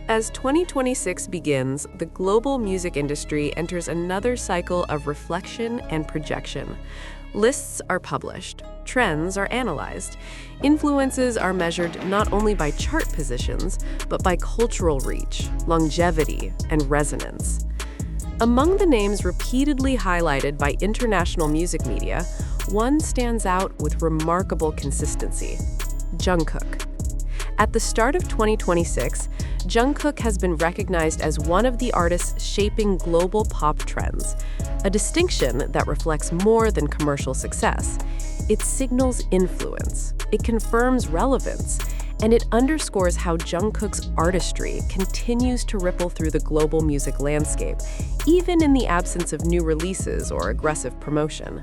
As 2026 begins, the global music industry enters another cycle of reflection and projection. Lists are published, trends are analyzed, influences are measured not only by chart positions, but by cultural reach, longevity, and resonance. Among the names repeatedly highlighted by international music media, one stands out with remarkable consistency: Jungkook. At the start of 2026, Jungkook has been recognized as one of the artists shaping global pop trends, a distinction that reflects more than commercial success. It signals influence, it confirms relevance, and it underscores how Jungkook's artistry continues to ripple through the global music landscape, even in the absence of new releases or aggressive promotion.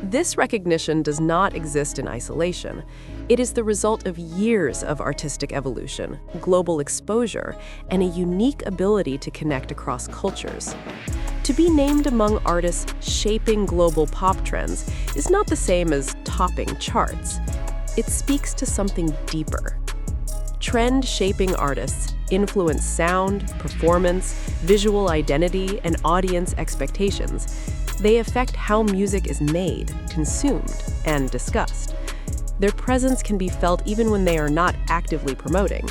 This recognition does not exist in isolation. It is the result of years of artistic evolution, global exposure, and a unique ability to connect across cultures. To be named among artists shaping global pop trends is not the same as topping charts. It speaks to something deeper. Trend-shaping artists influence sound, performance, visual identity, and audience expectations. They affect how music is made, consumed, and discussed. Their presence can be felt even when they are not actively promoting.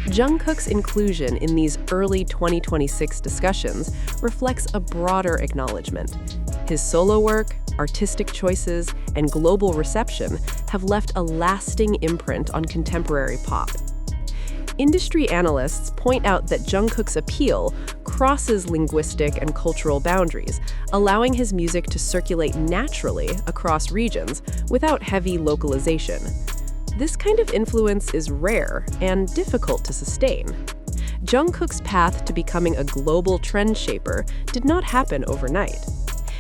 Jungkook's inclusion in these early 2026 discussions reflects a broader acknowledgement. His solo work, artistic choices, and global reception have left a lasting imprint on contemporary pop. Industry analysts point out that Jungkook's appeal crosses linguistic and cultural boundaries, allowing his music to circulate naturally across regions without heavy localization. This kind of influence is rare and difficult to sustain. Jungkook's path to becoming a global trend shaper did not happen overnight.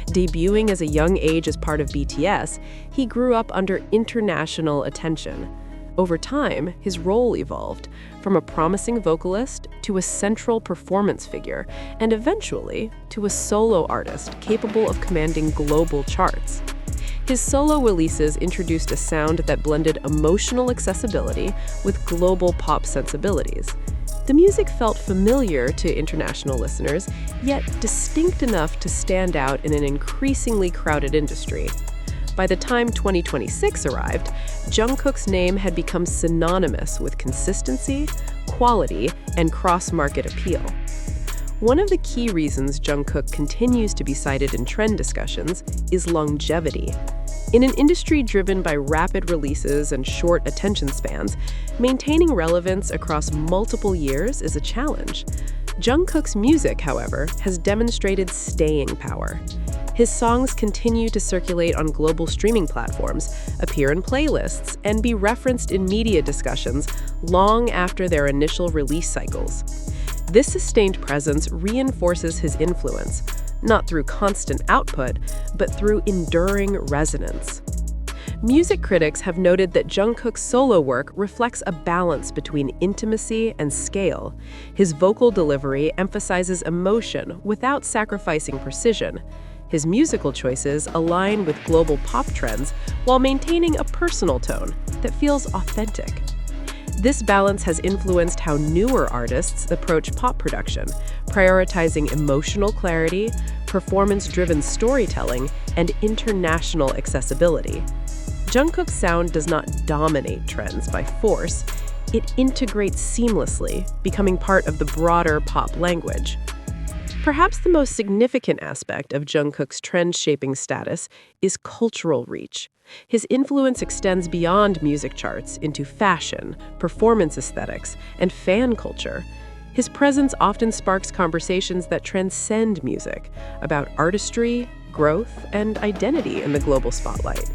Debuting as a young age as part of BTS, he grew up under international attention. Over time, his role evolved, from a promising vocalist to a central performance figure, and eventually to a solo artist capable of commanding global charts. His solo releases introduced a sound that blended emotional accessibility with global pop sensibilities. The music felt familiar to international listeners, yet distinct enough to stand out in an increasingly crowded industry. By the time 2026 arrived, Jungkook's name had become synonymous with consistency, quality, and cross-market appeal. One of the key reasons Jungkook continues to be cited in trend discussions is longevity. In an industry driven by rapid releases and short attention spans, maintaining relevance across multiple years is a challenge. Jungkook's music, however, has demonstrated staying power. His songs continue to circulate on global streaming platforms, appear in playlists, and be referenced in media discussions long after their initial release cycles. This sustained presence reinforces his influence, not through constant output, but through enduring resonance. Music critics have noted that Jungkook's solo work reflects a balance between intimacy and scale. His vocal delivery emphasizes emotion without sacrificing precision. His musical choices align with global pop trends while maintaining a personal tone that feels authentic. This balance has influenced how newer artists approach pop production, prioritizing emotional clarity, performance-driven storytelling, and international accessibility. Jungkook's sound does not dominate trends by force, it integrates seamlessly, becoming part of the broader pop language. Perhaps the most significant aspect of Jungkook's trend-shaping status is cultural reach. His influence extends beyond music charts into fashion, performance aesthetics, and fan culture. His presence often sparks conversations that transcend music, about artistry, growth, and identity in the global spotlight.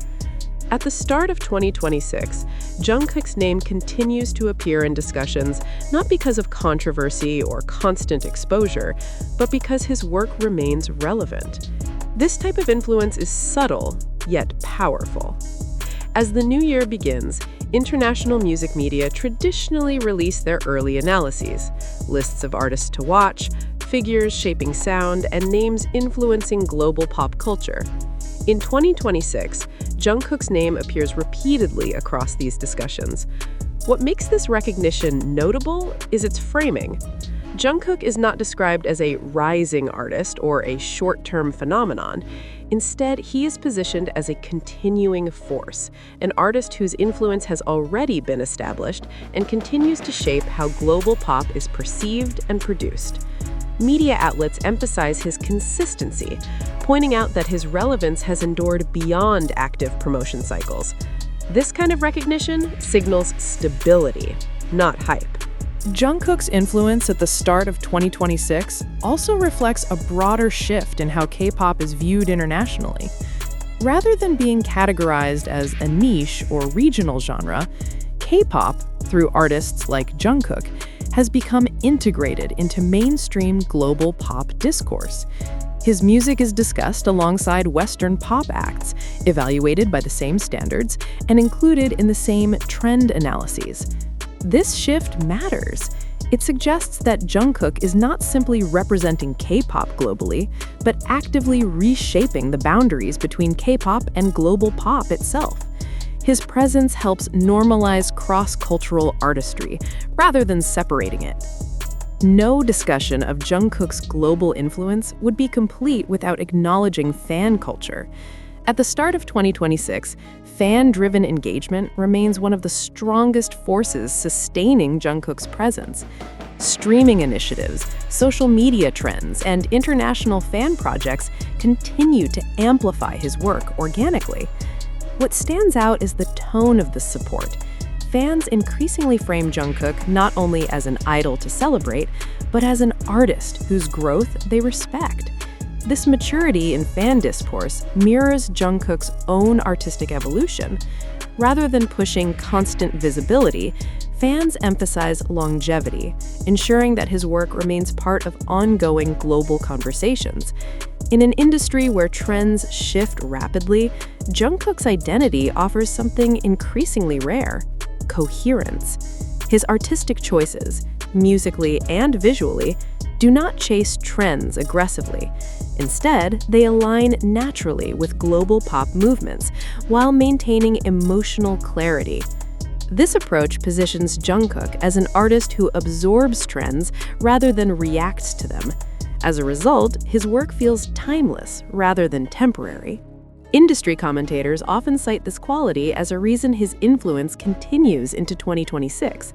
At the start of 2026, Jungkook's name continues to appear in discussions not because of controversy or constant exposure, but because his work remains relevant. This type of influence is subtle, yet powerful. As the new year begins, international music media traditionally release their early analyses, lists of artists to watch, figures shaping sound, and names influencing global pop culture. In 2026, Jungkook's name appears repeatedly across these discussions. What makes this recognition notable is its framing. Jungkook is not described as a rising artist or a short-term phenomenon. Instead, he is positioned as a continuing force, an artist whose influence has already been established and continues to shape how global pop is perceived and produced. Media outlets emphasize his consistency, pointing out that his relevance has endured beyond active promotion cycles. This kind of recognition signals stability, not hype. Jungkook's influence at the start of 2026 also reflects a broader shift in how K-pop is viewed internationally. Rather than being categorized as a niche or regional genre, K-pop, through artists like Jungkook, has become integrated into mainstream global pop discourse. His music is discussed alongside Western pop acts, evaluated by the same standards, and included in the same trend analyses. This shift matters. It suggests that Jungkook is not simply representing K-pop globally, but actively reshaping the boundaries between K-pop and global pop itself. His presence helps normalize cross-cultural artistry, rather than separating it. No discussion of Jungkook's global influence would be complete without acknowledging fan culture. At the start of 2026, fan-driven engagement remains one of the strongest forces sustaining Jungkook's presence. Streaming initiatives, social media trends, and international fan projects continue to amplify his work organically. What stands out is the tone of the support. Fans increasingly frame Jungkook not only as an idol to celebrate, but as an artist whose growth they respect. This maturity in fan discourse mirrors Jungkook's own artistic evolution. Rather than pushing constant visibility, fans emphasize longevity, ensuring that his work remains part of ongoing global conversations. In an industry where trends shift rapidly, Jungkook's identity offers something increasingly rare: coherence. His artistic choices, musically and visually, do not chase trends aggressively. Instead, they align naturally with global pop movements while maintaining emotional clarity. This approach positions Jungkook as an artist who absorbs trends rather than reacts to them. As a result, his work feels timeless rather than temporary. Industry commentators often cite this quality as a reason his influence continues into 2026.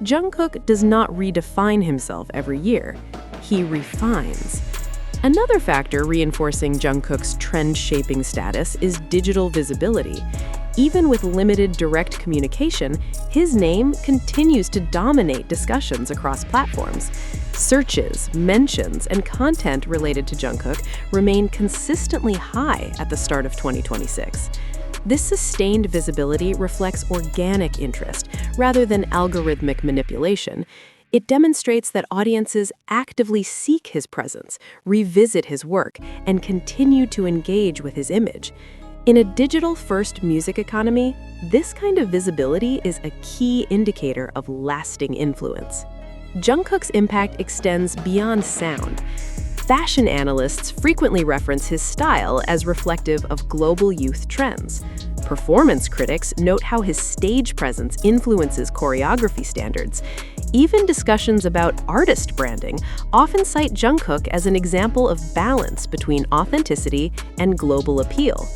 Jungkook does not redefine himself every year. He refines. Another factor reinforcing Jungkook's trend-shaping status is digital visibility. Even with limited direct communication, his name continues to dominate discussions across platforms. Searches, mentions, and content related to Jungkook remain consistently high at the start of 2026. This sustained visibility reflects organic interest rather than algorithmic manipulation. It demonstrates that audiences actively seek his presence, revisit his work, and continue to engage with his image. In a digital-first music economy, this kind of visibility is a key indicator of lasting influence. Jungkook's impact extends beyond sound. Fashion analysts frequently reference his style as reflective of global youth trends. Performance critics note how his stage presence influences choreography standards. Even discussions about artist branding often cite Jungkook as an example of balance between authenticity and global appeal.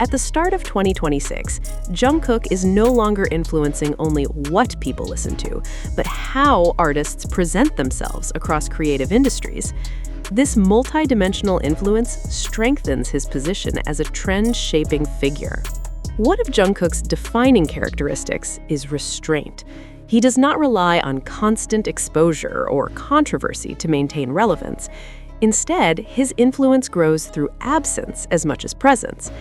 At the start of 2026, Jungkook is no longer influencing only what people listen to, but how artists present themselves across creative industries. This multidimensional influence strengthens his position as a trend-shaping figure. One of Jungkook's defining characteristics is restraint. He does not rely on constant exposure or controversy to maintain relevance. Instead, his influence grows through absence as much as presence.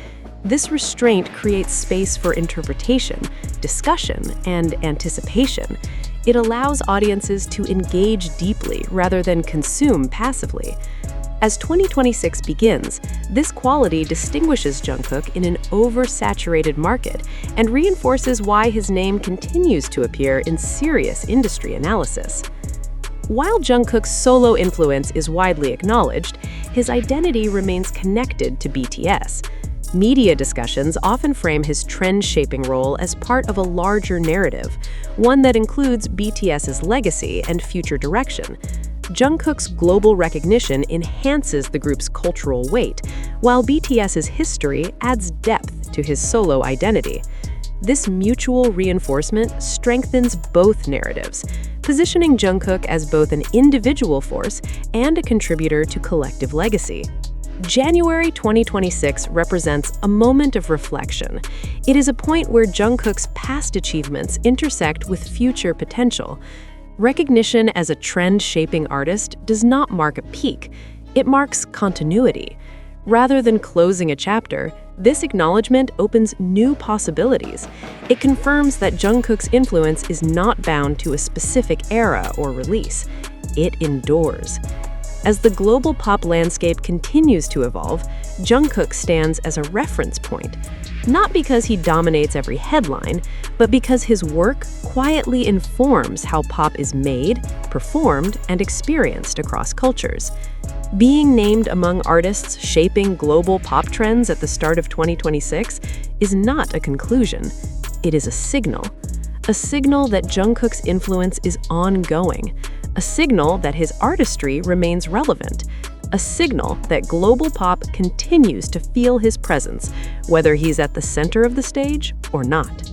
This restraint creates space for interpretation, discussion, and anticipation. It allows audiences to engage deeply rather than consume passively. As 2026 begins, this quality distinguishes Jungkook in an oversaturated market and reinforces why his name continues to appear in serious industry analysis. While Jungkook's solo influence is widely acknowledged, his identity remains connected to BTS. Media discussions often frame his trend-shaping role as part of a larger narrative, one that includes BTS's legacy and future direction. Jungkook's global recognition enhances the group's cultural weight, while BTS's history adds depth to his solo identity. This mutual reinforcement strengthens both narratives, positioning Jungkook as both an individual force and a contributor to collective legacy. January 2026 represents a moment of reflection. It is a point where Jungkook's past achievements intersect with future potential. Recognition as a trend-shaping artist does not mark a peak, it marks continuity. Rather than closing a chapter, this acknowledgement opens new possibilities. It confirms that Jungkook's influence is not bound to a specific era or release. It endures. As the global pop landscape continues to evolve, Jungkook stands as a reference point, not because he dominates every headline, but because his work quietly informs how pop is made, performed, and experienced across cultures. Being named among artists shaping global pop trends at the start of 2026 is not a conclusion. It is a signal that Jungkook's influence is ongoing, a signal that his artistry remains relevant, a signal that global pop continues to feel his presence, whether he's at the center of the stage or not.